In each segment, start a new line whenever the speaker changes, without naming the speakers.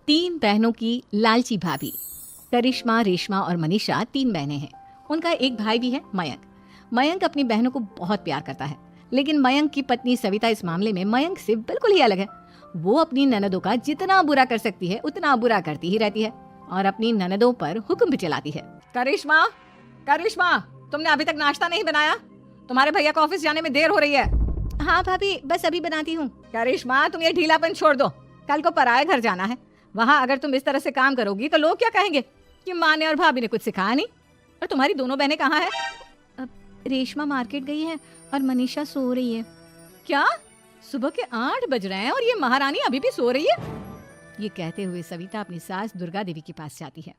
तीन बहनों की लालची भाभी। करिश्मा, रेशमा और मनीषा तीन बहनें हैं। उनका एक भाई भी है, मयंक। मयंक अपनी बहनों को बहुत प्यार करता है, लेकिन मयंक की पत्नी सविता इस मामले में मयंक से बिल्कुल ही अलग है। वो अपनी ननदों का जितना बुरा कर सकती है उतना बुरा करती ही रहती है और अपनी ननदों पर हुक्म भी चलाती है। करिश्मा, करिश्मा, तुमने अभी तक नाश्ता नहीं बनाया? तुम्हारे भैया को ऑफिस जाने में देर हो रही है। हाँ भाभी, बस अभी बनाती हूँ। करिश्मा, तुम ये ढीलापन छोड़ दो। कल को पराये घर जाना है। वहाँ अगर तुम इस तरह से काम करोगी तो लोग क्या कहेंगे कि माँ ने और भाभी ने कुछ सिखाया नहीं। और तुम्हारी दोनों बहनें कहाँ हैं? अब रेशमा मार्केट गई है और मनीषा सो रही है। क्या? सुबह के 8 बज रहे हैं और ये महारानी अभी भी सो रही है? ये कहते हुए सविता अपनी सास दुर्गा देवी के पास जाती है।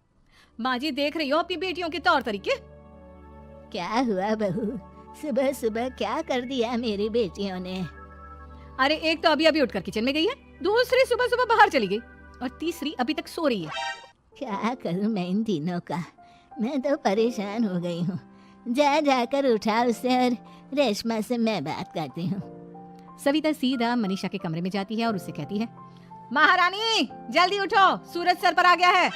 माँ जी, देख रही हो अपनी बेटियों के तौर तरीके?
क्या हुआ बहू, सुबह सुबह क्या कर दिया मेरी बेटियों ने?
अरे एक तो अभी अभी उठकर किचन में गई है, दूसरी सुबह सुबह बाहर चली गई और तीसरी अभी तक सो रही है।
क्या करूं मैं इन तीनों का, मैं तो परेशान हो गई हूँ। जा जाकर उठा उसे और रेशमा से मैं बात करती हूँ।
सविता सीधा मनीषा के कमरे में जाती है और उससे कहती है, महारानी जल्दी उठो, सूरज सर पर आ गया है।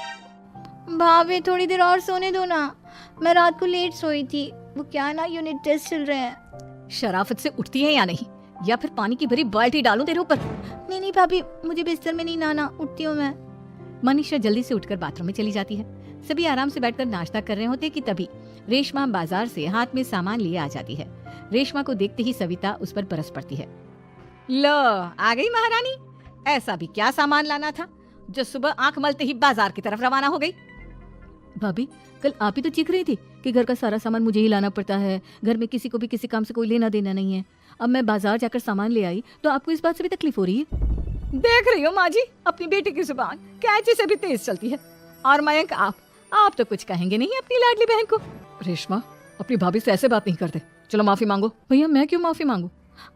भाभी थोड़ी देर और सोने दो ना, मैं रात को लेट सोई थी। वो क्या ना यूनिट टेस्ट चल रहे हैं।
शराफत से उठती है या नहीं, या फिर पानी की भरी बाल्टी डालूं तेरे ऊपर?
नहीं नहीं भाभी, मुझे बिस्तर में नहीं नहाना, उठती हूँ मैं।
मनीषा जल्दी से उठकर बाथरूम में चली जाती है। सभी आराम से बैठकर नाश्ता कर रहे होते कि तभी रेशमा बाजार से हाथ में सामान लिए आ जाती है। रेशमा को देखते ही सविता उस पर बरस पड़ती है। लो, आ गई महारानी। ऐसा भी क्या सामान लाना था जो सुबह आंख मलते ही बाजार की तरफ रवाना हो गई? भाभी, कल आप ही तो चीख रही थी कि घर का सारा सामान मुझे ही लाना पड़ता है, घर में किसी को भी किसी काम से कोई लेना देना नहीं है। अब मैं बाजार जाकर सामान ले आई तो आपको इस बात से भी तकलीफ हो रही है? देख रही हो माँ जी, अपनी बेटी की जुबान कैंची से भी तेज चलती है। और मयंक, आप तो कुछ कहेंगे नहीं अपनी लाडली बहन को। रेशमा, अपनी भाभी से ऐसे बात नहीं करते। चलो माफी मांगो। भैया, मैं क्यों माफी मांगू?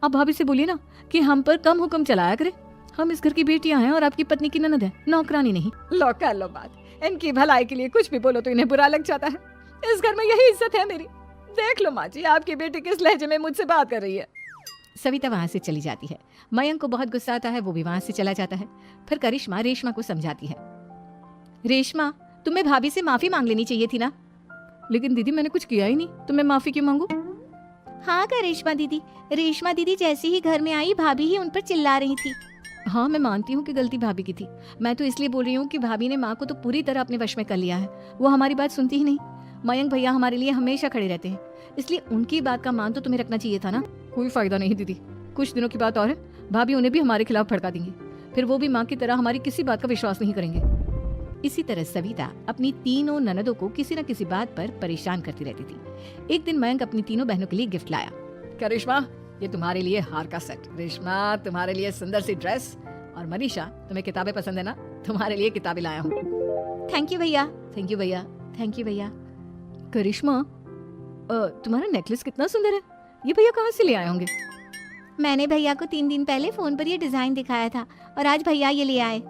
आप भाभी से बोलिए ना कि हम पर कम हुक्म चलाया करे। हम इस घर की बेटियां हैं और आपकी पत्नी की ननद है, नौकरानी नहीं। लो कर लो बात। इनकी भलाई के लिए कुछ भी बोलो तो इन्हें बुरा लग जाता है। इस घर में यही इज्जत है मेरी। देख लो माँ जी, आपकी बेटी किस लहजे में मुझसे बात कर रही है। सविता वहाँ से चली जाती है। मयंक को बहुत गुस्सा आता है, वो भी वहाँ से चला जाता है। फिर करिश्मा रेशमा को समझाती है। रेशमा, तुम्हें भाभी से माफी मांग लेनी चाहिए थी ना। लेकिन दीदी, मैंने कुछ किया ही नहीं तो मैं माफी क्यों मांगू?
हाँ करिश्मा दीदी, रेशमा दीदी जैसे ही घर में आई भाभी ही उन पर चिल्ला रही थी।
हाँ, मैं मानती हूँ कि गलती भाभी की थी। मैं तो इसलिए बोल रही हूँ कि भाभी ने माँ को तो पूरी तरह अपने वश में कर लिया है। वो हमारी बात सुनती ही नहीं। मयंक भैया हमारे लिए हमेशा खड़े रहते हैं, इसलिए उनकी बात का मान तो तुम्हें रखना चाहिए था ना। कोई फायदा नहीं दीदी, कुछ दिनों की बात और है, भाभी उन्हें भी हमारे खिलाफ भड़का देंगी। फिर वो भी माँ की तरह हमारी किसी बात का विश्वास नहीं करेंगे। इसी तरह सविता अपनी तीनों ननदों को किसी न किसी बात पर परेशान करती रहती थी। एक दिन मयंक अपनी तीनों बहनों के लिए गिफ्ट लाया। क्या रेशमा, ये तुम्हारे लिए हार का सेट। रेशमा, तुम्हारे लिए सुंदर सी ड्रेस। और मनीषा, तुम्हें किताबें पसंद है ना, तुम्हारे लिए किताबें लाया हूँ।
थैंक यू भैया।
थैंक यू भैया। थैंक यू भैया। करिश्मा, तुम्हारा नेकलेस कितना सुंदर है। ये भैया कहाँ से ले आए होंगे?
मैंने भैया को 3 दिन पहले फोन पर ये डिजाइन दिखाया था और आज भैया ये ले आए।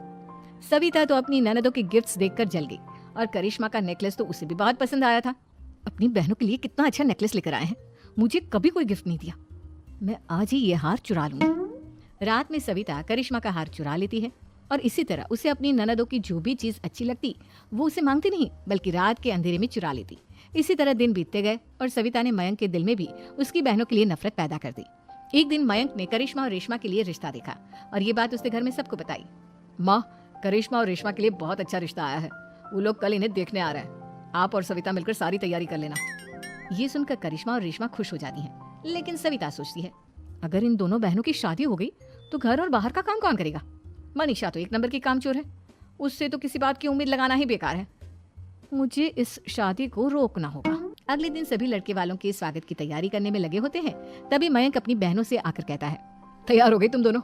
सविता तो अपनी ननदों के गिफ्ट्स देखकर जल गई और करिश्मा का नेकलेस तो उसे भी बहुत पसंद आया था। अपनी बहनों के लिए कितना अच्छा नेकलेस लेकर आए हैं, मुझे कभी कोई गिफ्ट नहीं दिया। मैं आज ही ये हार चुरा लूंगी। रात में सविता करिश्मा का हार चुरा लेती है और इसी तरह उसे अपनी ननदों की जो भी चीज अच्छी लगती वो उसे मांगती नहीं, बल्कि रात के अंधेरे में चुरा लेती। इसी तरह दिन बीतते गए और सविता ने मयंक के दिल में भी उसकी बहनों के लिए नफरत पैदा कर दी। एक दिन मयंक ने करिश्मा और रेशमा के लिए रिश्ता देखा और ये बात उसने घर में सबको बताई। माँ, करिश्मा और रेशमा के लिए बहुत अच्छा रिश्ता आया है। वो लोग कल इन्हें देखने आ रहे हैं। आप और सविता मिलकर सारी तैयारी कर लेना। ये सुनकर करिश्मा और रेशमा खुश हो जाती हैं, लेकिन सविता सोचती है, अगर इन दोनों बहनों की शादी हो गई तो घर और बाहर का काम कौन करेगा? मनीषा तो 1 नंबर की कामचोर है, उससे तो किसी बात की उम्मीद लगाना ही बेकार है। मुझे इस शादी को रोकना होगा। अगले दिन सभी लड़के वालों के स्वागत की तैयारी करने में लगे होते हैं। तभी मयंक अपनी बहनों से आकर कहता है, तैयार हो गई तुम दोनों?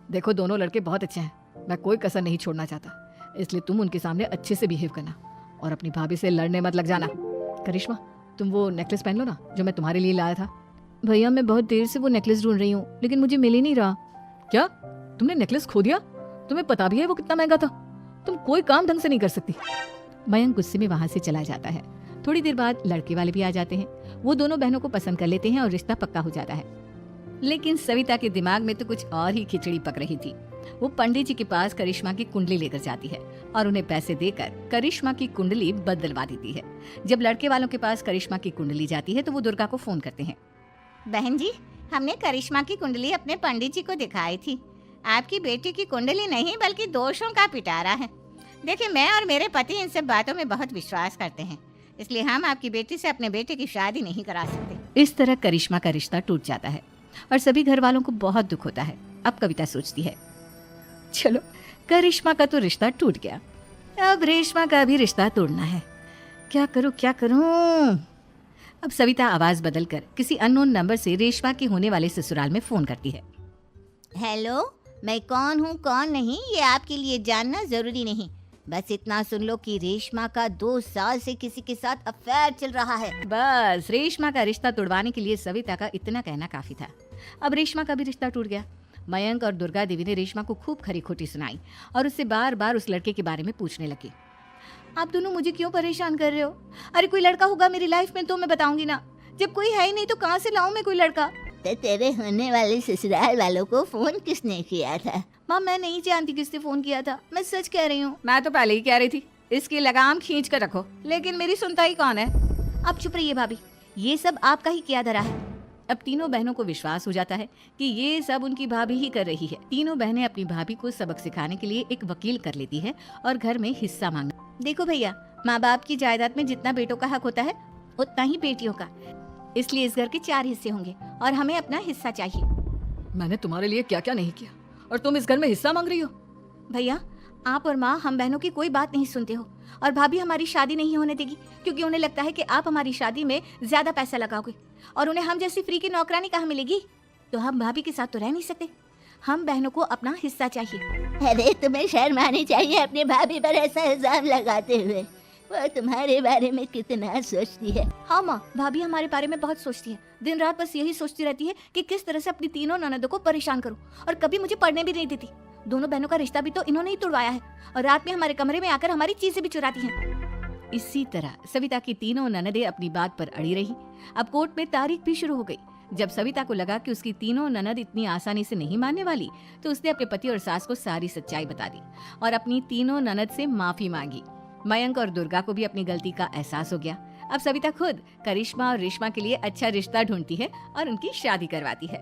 देखो, दोनों लड़के बहुत अच्छे हैं, मैं कोई कसर नहीं छोड़ना चाहता, इसलिए तुम उनके सामने अच्छे से बिहेव करना और अपनी भाभी से लड़ने मत लग जाना। करिश्मा, तुम वो नेकलेस पहन लो ना जो मैं तुम्हारे लिए लाया था।
भैया, मैं बहुत देर से वो नेकलेस ढूंढ रही हूँ लेकिन मुझे मिल ही नहीं रहा।
क्या? तुमने नेकलेस खो दिया? तुम्हें पता भी है वो कितना महंगा था? तुम कोई काम ढंग से नहीं कर सकती। मयंक गुस्से में वहां से चला जाता है। थोड़ी देर बाद लड़के वाले भी आ जाते हैं। वो दोनों बहनों को पसंद कर लेते हैं और रिश्ता पक्का हो जाता है। लेकिन सविता के दिमाग में तो कुछ और ही खिचड़ी पक रही थी। वो पंडित जी के पास करिश्मा की कुंडली लेकर जाती है और उन्हें पैसे देकर करिश्मा की कुंडली बदलवा देती है। जब लड़के वालों के पास करिश्मा की कुंडली जाती है तो वो दुर्गा को फोन करते हैं।
बहन जी, हमने करिश्मा की कुंडली अपने पंडित जी को दिखाई थी। आपकी बेटी की कुंडली नहीं बल्कि दोषों का पिटारा है। देखिए, मैं और मेरे पति इन सब बातों में बहुत विश्वास करते हैं, इसलिए हम आपकी बेटी से अपने बेटे की शादी नहीं करा सकते।
इस तरह करिश्मा का रिश्ता टूट जाता है और सभी घर वालों को बहुत दुख होता है। अब कविता सोचती है, चलो करिश्मा का तो रिश्ता टूट गया, अब रेशमा का भी रिश्ता तोड़ना है। क्या करूं क्या करूं? अब सविता आवाज बदलकर किसी अननोन नंबर से रेशमा के होने वाले ससुराल में फोन करती है।
हेलो, मैं कौन हूँ कौन नहीं ये आपके लिए जानना जरूरी नहीं। बस इतना सुन लो कि रेशमा का 2 साल से किसी के साथ अफेयर चल रहा है।
बस रेशमा का रिश्ता तोड़वाने के लिए सविता का इतना कहना काफी था। अब रेशमा का भी रिश्ता टूट गया। मयंक और दुर्गा देवी ने रेशमा को खूब खरी खोटी सुनाई और उससे बार बार उस लड़के के बारे में पूछने लगी। आप दोनों मुझे क्यों परेशान कर रहे हो? अरे कोई लड़का होगा मेरी लाइफ में तो मैं बताऊंगी ना। जब कोई है ही नहीं तो कहाँ से लाऊं मैं कोई लड़का?
तो तेरे होने वाले ससुराल वालों को फोन किसने किया था?
माँ, मैं नहीं जानती किसने फोन किया था, मैं सच कह रही हूँ। मैं तो पहले ही कह रही थी इसकी लगाम खींच कर रखो, लेकिन मेरी सुनता ही कौन है।
आप चुप रहिए भाभी, ये सब आपका ही किया धरा है।
अब तीनों बहनों को विश्वास हो जाता है कि ये सब उनकी भाभी ही कर रही है। तीनों बहनें अपनी भाभी को सबक सिखाने के लिए एक वकील कर लेती है और घर में हिस्सा मांगना।
देखो भैया, माँ बाप की जायदाद में जितना बेटों का हक होता है उतना ही बेटियों का, इसलिए इस घर के 4 हिस्से होंगे और हमें अपना हिस्सा चाहिए।
मैंने तुम्हारे लिए क्या क्या नहीं किया और तुम इस घर में हिस्सा मांग रही हो?
भैया, आप और माँ हम बहनों की कोई बात नहीं सुनते हो और भाभी हमारी शादी नहीं होने देगी क्योंकि उन्हें लगता है कि आप हमारी शादी में ज्यादा पैसा लगाओगे और उन्हें हम जैसी फ्री की नौकरानी कहाँ मिलेगी। तो हम भाभी के साथ तो रह नहीं सकते, हम बहनों को अपना हिस्सा चाहिए।
अरे तुम्हें शर्म आनी चाहिए अपनी भाभी पर ऐसा इल्जाम लगाते हुए। वो तुम्हारे बारे में कितना सोचती है।
हाँ माँ, भाभी हमारे बारे में बहुत सोचती है। दिन रात बस यही सोचती रहती है कि किस तरह से अपनी तीनों ननदों को परेशान करूं और कभी मुझे पढ़ने भी नहीं देती। दोनों बहनों का रिश्ता भी तो इन्होंने ही तोड़वाया है और रात में हमारे कमरे में आकर हमारी चीजें भी चुराती हैं।
इसी तरह सविता की तीनों ननदें अपनी बात पर अड़ी रही। अब कोर्ट में तारीख भी शुरू हो गई। जब सविता को लगा कि उसकी तीनों ननद इतनी आसानी से नहीं मानने वाली, तो उसने अपने पति और सास को सारी सच्चाई बता दी और अपनी तीनों ननद से माफी मांगी। मयंक और दुर्गा को भी अपनी गलती का एहसास हो गया। अब सविता खुद करिश्मा और रेशमा के लिए अच्छा रिश्ता ढूंढती है और उनकी शादी करवाती है।